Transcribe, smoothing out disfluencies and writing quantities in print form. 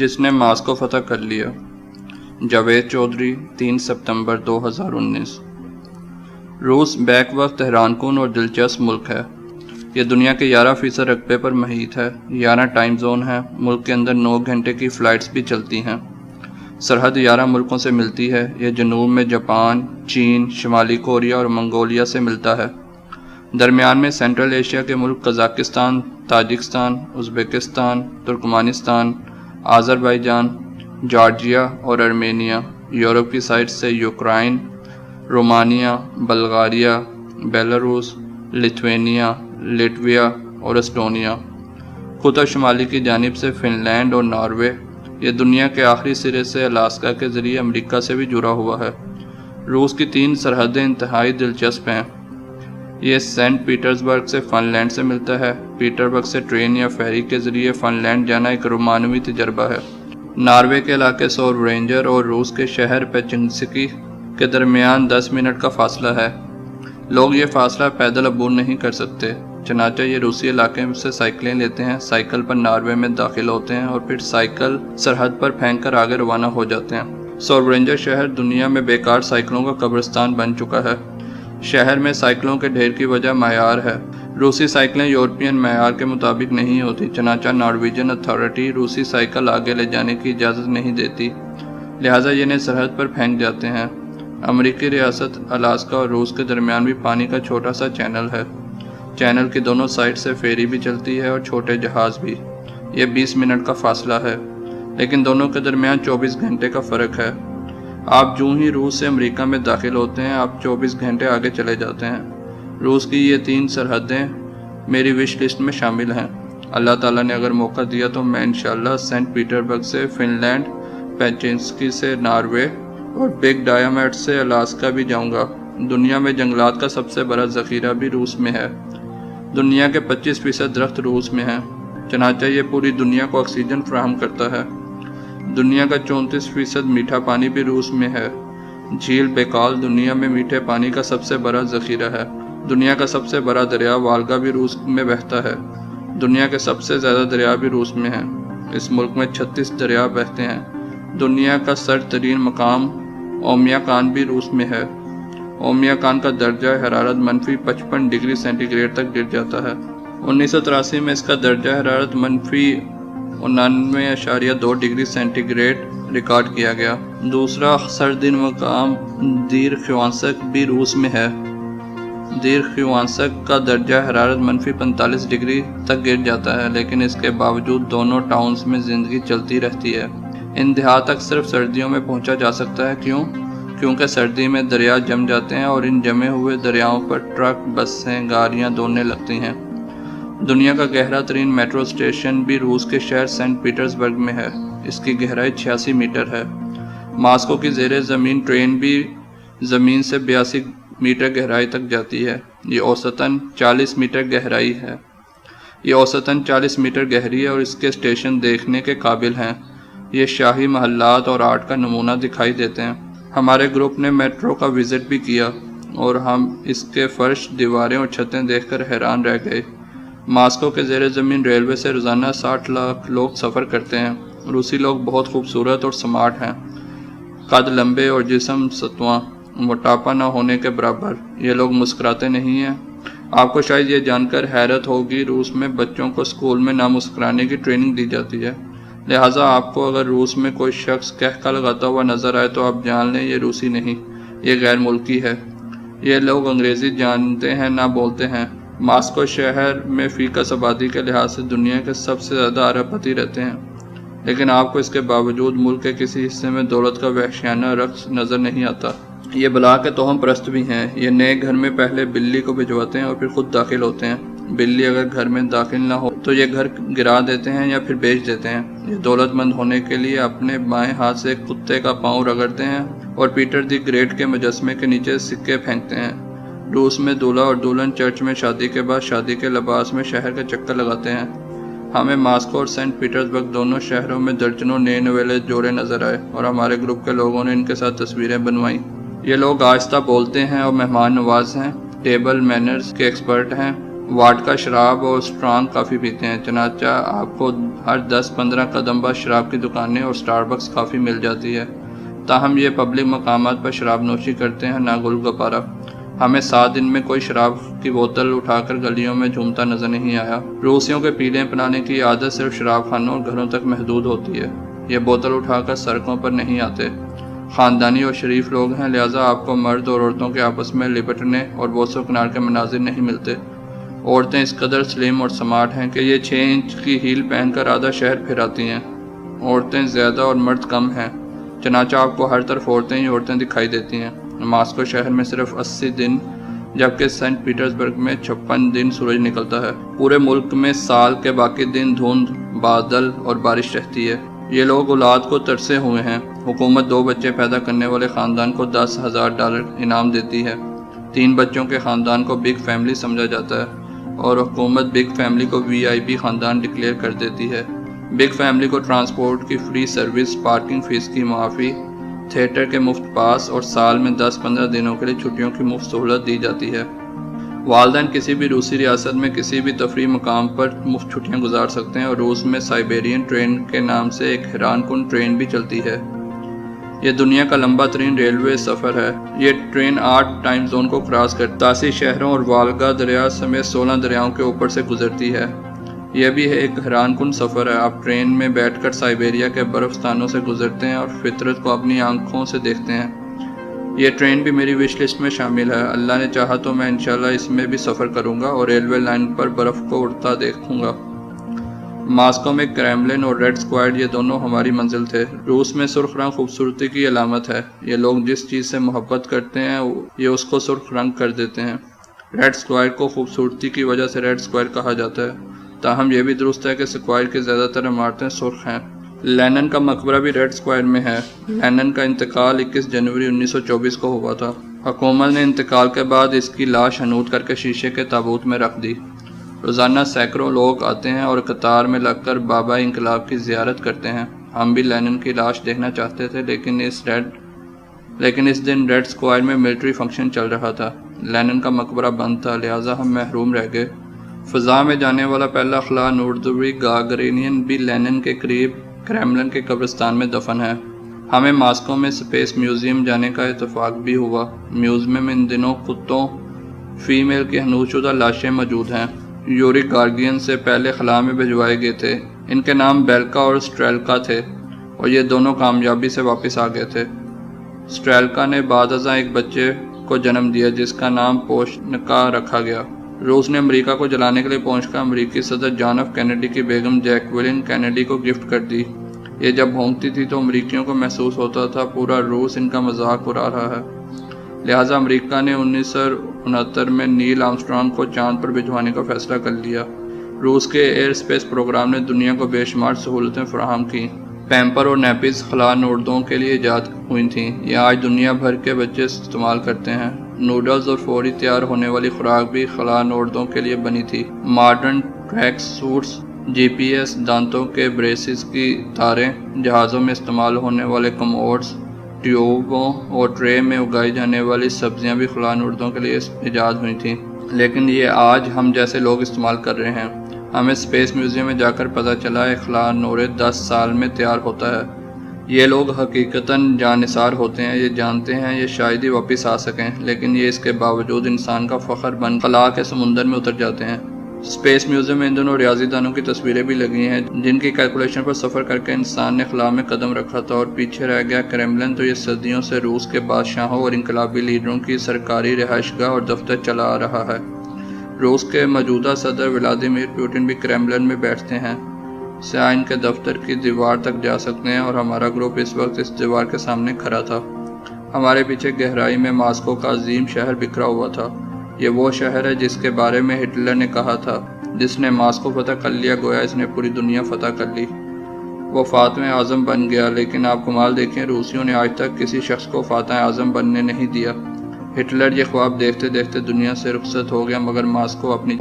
جس نے ماسکو فتح کر لیا۔ جاوید چودھری، 3 ستمبر 2019۔ روس بیک وقت حیران کن اور دلچسپ ملک ہے۔ یہ دنیا کے 11% رقبے پر محیط ہے۔ 11 ٹائم زون ہیں۔ ملک کے اندر 9 گھنٹے کی فلائٹس بھی چلتی ہیں۔ سرحد 11 ملکوں سے ملتی ہے۔ یہ جنوب میں جاپان، چین، شمالی کوریا اور منگولیا سے ملتا ہے۔ درمیان میں سینٹرل ایشیا کے ملک Kazakhstan, Tajikistan, Uzbekistan, Turkmenistan, Azerbaijan, Georgia اور ارمینیا۔ یورپ کی سائٹ سے Ukraine, Romania, Bulgaria, Belarus, Lithuania, Latvia اور اسٹونیا۔ خطہ شمالی کی جانب سے فن لینڈ اور ناروے۔ یہ دنیا کے آخری سرے سے الاسکا کے ذریعے امریکہ سے بھی جڑا ہوا ہے۔ روس کی 3 سرحدیں انتہائی دلچسپ ہیں۔ یہ سینٹ پیٹرز برگ سے فن لینڈ سے ملتا ہے۔ پیٹر برگ سے ٹرین یا فیری کے ذریعے فن لینڈ جانا ایک رومانوی تجربہ ہے۔ ناروے کے علاقے سورورینجر اور روس کے شہر پیچنسکی کے درمیان 10 منٹ کا فاصلہ ہے۔ لوگ یہ فاصلہ پیدل عبور نہیں کر سکتے، چنانچہ یہ روسی علاقے سے سائیکلیں لیتے ہیں، سائیکل پر ناروے میں داخل ہوتے ہیں اور پھر سائیکل سرحد پر پھینک کر آگے روانہ ہو جاتے ہیں۔ سورورینجر شہر دنیا میں بیکار سائیکلوں کا قبرستان بن چکا ہے۔ شہر میں سائیکلوں کے ڈھیر کی وجہ معیار ہے۔ روسی سائیکلیں یورپین معیار کے مطابق نہیں ہوتی، چنانچہ نارویجن اتھارٹی روسی سائیکل آگے لے جانے کی اجازت نہیں دیتی، لہٰذا یہ انہیں سرحد پر پھینک جاتے ہیں۔ امریکی ریاست الاسکا اور روس کے درمیان بھی پانی کا چھوٹا سا چینل ہے۔ چینل کی دونوں سائڈ سے فیری بھی چلتی ہے اور چھوٹے جہاز بھی۔ یہ 20 منٹ کا فاصلہ ہے، لیکن دونوں کے درمیان 24 گھنٹے کا فرق ہے۔ آپ جو ہی روس سے امریکہ میں داخل ہوتے ہیں، آپ 24 گھنٹے آگے چلے جاتے ہیں۔ روس کی یہ 3 سرحدیں میری وش لسٹ میں شامل ہیں۔ اللہ تعالیٰ نے اگر موقع دیا تو میں انشاءاللہ سینٹ پیٹر برگ سے فن لینڈ، پیچنسکی سے ناروے اور بگ ڈایامنڈ سے الاسکا بھی جاؤں گا۔ دنیا میں جنگلات کا سب سے بڑا ذخیرہ بھی روس میں ہے۔ دنیا کے 25% درخت روس میں ہیں، چنانچہ یہ پوری دنیا کو آکسیجن فراہم کرتا ہے۔ دنیا کا 34% میٹھا پانی بھی روس میں ہے۔ جھیل بیکال دنیا میں میٹھے پانی کا سب سے بڑا ذخیرہ ہے۔ دنیا کا سب سے بڑا دریا والگا بھی روس میں بہتا ہے۔ دنیا کے سب سے زیادہ دریا بھی روس میں ہیں۔ اس ملک میں 36 دریا بہتے ہیں۔ دنیا کا سرد ترین مقام اومیاکان بھی روس میں ہے۔ اومیاکان کا درجہ حرارت -55 ڈگری سینٹی گریڈ تک گر جاتا ہے۔ 1983 میں اس کا درجہ حرارت -99.2 ڈگری سینٹی گریڈ ریکارڈ کیا گیا۔ دوسرا سرد مقام دیر خوانسک بھی روس میں ہے۔ دیر خوانسک کا درجہ حرارت -45 ڈگری تک گر جاتا ہے، لیکن اس کے باوجود دونوں ٹاؤنز میں زندگی چلتی رہتی ہے۔ ان دیہات تک صرف سردیوں میں پہنچا جا سکتا ہے۔ کیونکہ سردی میں دریا جم جاتے ہیں اور ان جمے ہوئے دریاؤں پر ٹرک، بسیں، گاڑیاں دوڑنے لگتی ہیں۔ دنیا کا گہرا ترین میٹرو اسٹیشن بھی روس کے شہر سینٹ پیٹرز برگ میں ہے۔ اس کی گہرائی 86 میٹر ہے۔ ماسکو کی زیر زمین ٹرین بھی زمین سے 82 میٹر گہرائی تک جاتی ہے۔ یہ اوسطاً 40 میٹر گہرائی ہے۔ یہ اوسطاً 40 میٹر گہری ہے اور اس کے اسٹیشن دیکھنے کے قابل ہیں۔ یہ شاہی محلات اور آرٹ کا نمونہ دکھائی دیتے ہیں۔ ہمارے گروپ نے میٹرو کا وزٹ بھی کیا اور ہم اس کے فرش، دیواریں اور چھتیں دیکھ کر حیران رہ گئے۔ ماسکو کے زیر زمین ریلوے سے روزانہ 60 لاکھ لوگ سفر کرتے ہیں۔ روسی لوگ بہت خوبصورت اور سمارٹ ہیں، قد لمبے اور جسم ستواں، موٹاپا نہ ہونے کے برابر۔ یہ لوگ مسکراتے نہیں ہیں۔ آپ کو شاید یہ جان کر حیرت ہوگی، روس میں بچوں کو اسکول میں نہ مسکرانے کی ٹریننگ دی جاتی ہے، لہٰذا آپ کو اگر روس میں کوئی شخص قہقہ لگاتا ہوا نظر آئے تو آپ جان لیں یہ روسی نہیں، یہ غیر ملکی ہے۔ یہ لوگ انگریزی جانتے ہیں نہ بولتے ہیں۔ ماسکو شہر میں فی کس آبادی کے لحاظ سے دنیا کے سب سے زیادہ ارب پتی رہتے ہیں، لیکن آپ کو اس کے باوجود ملک کے کسی حصے میں دولت کا وحشیانہ رقص نظر نہیں آتا۔ یہ بلا کے توہم پرست بھی ہیں۔ یہ نئے گھر میں پہلے بلی کو بھجواتے ہیں اور پھر خود داخل ہوتے ہیں۔ بلی اگر گھر میں داخل نہ ہو تو یہ گھر گرا دیتے ہیں یا پھر بیچ دیتے ہیں۔ یہ دولت مند ہونے کے لیے اپنے بائیں ہاتھ سے ایک کتے کا پاؤں رگڑتے ہیں اور پیٹر دی گریٹ کے مجسمے کے نیچے سکے پھینکتے ہیں۔ روس میں دولہا اور دلہن چرچ میں شادی کے بعد شادی کے لباس میں شہر کا چکر لگاتے ہیں۔ ہمیں ماسکو اور سینٹ پیٹرز برگ دونوں شہروں میں درجنوں نئے نویلے جوڑے نظر آئے اور ہمارے گروپ کے لوگوں نے ان کے ساتھ تصویریں بنوائیں۔ یہ لوگ آہستہ بولتے ہیں اور مہمان نواز ہیں، ٹیبل مینرز کے ایکسپرٹ ہیں واڈکا شراب اور اسٹرانگ کافی پیتے ہیں، چنانچہ آپ کو ہر 10-15 قدم بعد شراب کی دکانیں اور اسٹاربکس کافی مل جاتی ہے۔ تاہم یہ پبلک مقامات پر شراب نوشی کرتے ہیں نہ گل گپارہ۔ ہمیں 7 دن میں کوئی شراب کی بوتل اٹھا کر گلیوں میں جھومتا نظر نہیں آیا۔ روسیوں کے پیلے پلانے کی عادت صرف شراب خانوں اور گھروں تک محدود ہوتی ہے، یہ بوتل اٹھا کر سڑکوں پر نہیں آتے۔ خاندانی اور شریف لوگ ہیں، لہٰذا آپ کو مرد اور عورتوں کے آپس میں لپٹنے اور بوس و کنار کے مناظر نہیں ملتے۔ عورتیں اس قدر سلیم اور سمارٹ ہیں کہ یہ 6 انچ کی ہیل پہن کر آدھا شہر پھراتی ہیں۔ عورتیں زیادہ اور مرد کم ہیں، چنانچہ آپ کو ہر طرف عورتیں ہی عورتیں دکھائی دیتی ہیں۔ ماسکو شہر میں صرف 80 دن جبکہ سینٹ پیٹرز برگ میں 56 دن سورج نکلتا ہے۔ پورے ملک میں سال کے باقی دن دھند، بادل اور بارش رہتی ہے۔ یہ لوگ اولاد کو ترسے ہوئے ہیں۔ حکومت 2 بچے پیدا کرنے والے خاندان کو $10,000 انعام دیتی ہے۔ 3 بچوں کے خاندان کو بگ فیملی سمجھا جاتا ہے اور حکومت بگ فیملی کو VIP خاندان ڈکلیئر کر دیتی ہے۔ بگ فیملی کو ٹرانسپورٹ کی فری سروس، پارکنگ فیس کی معافی، تھیٹر کے مفت پاس اور سال میں 10-15 دنوں کے لیے چھٹیوں کی مفت سہولت دی جاتی ہے۔ والدین کسی بھی روسی ریاست میں کسی بھی تفریح مقام پر مفت چھٹیاں گزار سکتے ہیں اور روس میں سائبیرین ٹرین کے نام سے ایک حیران کن ٹرین بھی چلتی ہے۔ یہ دنیا کا لمبا ترین ریلوے سفر ہے۔ یہ ٹرین 8 ٹائم زون کو کراس کر 87 شہروں اور والگا دریا سمیت 16 دریاؤں کے اوپر سے گزرتی ہے۔ یہ بھی ایک حیران کن سفر ہے۔ آپ ٹرین میں بیٹھ کر سائبیریا کے برفستانوں سے گزرتے ہیں اور فطرت کو اپنی آنکھوں سے دیکھتے ہیں۔ یہ ٹرین بھی میری وش لسٹ میں شامل ہے۔ اللہ نے چاہا تو میں انشاءاللہ اس میں بھی سفر کروں گا اور ریلوے لائن پر برف کو اڑتا دیکھوں گا۔ ماسکو میں کریملن اور ریڈ اسکوائر یہ دونوں ہماری منزل تھے۔ روس میں سرخ رنگ خوبصورتی کی علامت ہے۔ یہ لوگ جس چیز سے محبت کرتے ہیں یہ اس کو سرخ رنگ کر دیتے ہیں۔ ریڈ اسکوائر کو خوبصورتی کی وجہ سے ریڈ اسکوائر کہا جاتا ہے، تاہم یہ بھی درست ہے کہ اسکوائر کی زیادہ تر عمارتیں سرخ ہیں۔ لینن کا مقبرہ بھی ریڈ اسکوائر میں ہے۔ لینن کا انتقال 21 جنوری 1924 کو ہوا تھا۔ حکومت نے انتقال کے بعد اس کی لاش حنوط کر کے شیشے کے تابوت میں رکھ دی۔ روزانہ سینکڑوں لوگ آتے ہیں اور قطار میں لگ کر بابا انقلاب کی زیارت کرتے ہیں۔ ہم بھی لینن کی لاش دیکھنا چاہتے تھے لیکن اس دن ریڈ اسکوائر میں ملٹری فنکشن چل رہا تھا۔ لینن کا مقبرہ بند تھا، لہٰذا ہم محروم رہ گئے۔ فضا میں جانے والا پہلا خلا نوردوی گاگرینین بھی لینن کے قریب کریملن کے قبرستان میں دفن ہے۔ ہمیں ماسکو میں اسپیس میوزیم جانے کا اتفاق بھی ہوا۔ میوزیم میں ان دنوں کتوں فیمیل کی حنوط شدہ لاشیں موجود ہیں۔ یوری گاگرین سے پہلے خلا میں بھجوائے گئے تھے۔ ان کے نام بیلکا اور اسٹریلکا تھے اور یہ دونوں کامیابی سے واپس آ گئے تھے۔ اسٹریلکا نے بعد ازاں ایک بچے کو جنم دیا جس کا نام پوشنکا رکھا گیا۔ روس نے امریکہ کو جلانے کے لیے پوشنکا امریکی صدر جان ایف کینیڈی کی بیگم جیکویلین کینیڈی کو گفٹ کر دی۔ یہ جب بھونکتی تھی تو امریکیوں کو محسوس ہوتا تھا پورا روس ان کا مذاق اڑا رہا ہے، لہٰذا امریکہ نے 1969 میں نیل آرمسٹرانگ کو چاند پر بھجوانے کا فیصلہ کر لیا۔ روس کے ایئر اسپیس پروگرام نے دنیا کو بے شمار سہولتیں فراہم کیں۔ پیمپر اور نیپیز خلا نوردوں کے لیے ایجاد ہوئی تھیں، یہ آج دنیا بھر کے بچے استعمال کرتے ہیں۔ نوڈلز اور فوری تیار ہونے والی خوراک بھی خلا نوردوں کے لیے بنی تھی۔ ماڈرن ٹریک سوٹس، GPS، دانتوں کے بریسز کی تاریں، جہازوں میں استعمال ہونے والے کموڈز، ٹیوبوں اور ٹرے میں اگائی جانے والی سبزیاں بھی خلا نوردوں کے لیے ایجاد ہوئی تھیں، لیکن یہ آج ہم جیسے لوگ استعمال کر رہے ہیں۔ ہمیں اسپیس میوزیم میں جا کر پتہ چلا ایک خلا نورد 10 سال میں تیار ہوتا ہے۔ یہ لوگ حقیقتاً جانثار ہوتے ہیں، یہ جانتے ہیں یہ شاید ہی واپس آ سکیں، لیکن یہ اس کے باوجود انسان کا فخر بن خلا کے سمندر میں اتر جاتے ہیں۔ اسپیس میوزیم میں ان دنوں ریاضی دانوں کی تصویریں بھی لگی ہیں جن کی کیلکولیشن پر سفر کر کے انسان نے خلا میں قدم رکھا تھا اور پیچھے رہ گیا کریملن تو یہ صدیوں سے روس کے بادشاہوں اور انقلابی لیڈروں کی سرکاری رہائش گاہ اور دفتر چلا آ رہا ہے۔ روس کے موجودہ صدر ولادیمیر پوٹن بھی کریملن میں بیٹھتے ہیں۔ سیاح ان کے دفتر کی دیوار تک جا سکتے ہیں اور ہمارا گروپ اس وقت اس دیوار کے سامنے کھڑا تھا۔ ہمارے پیچھے گہرائی میں ماسکو کا عظیم شہر بکھرا ہوا تھا۔ یہ وہ شہر ہے جس کے بارے میں ہٹلر نے کہا تھا، جس نے ماسکو فتح کر لیا گویا اس نے پوری دنیا فتح کر لی۔ وہ فاتح اعظم بن گیا، لیکن آپ کمال دیکھیں روسیوں نے آج تک کسی شخص کو فاتح اعظم بننے نہیں دیا۔ ہٹلر یہ خواب دیکھتے دیکھتے دنیا سے رخصت ہو گیا، مگر ماسکو اپنی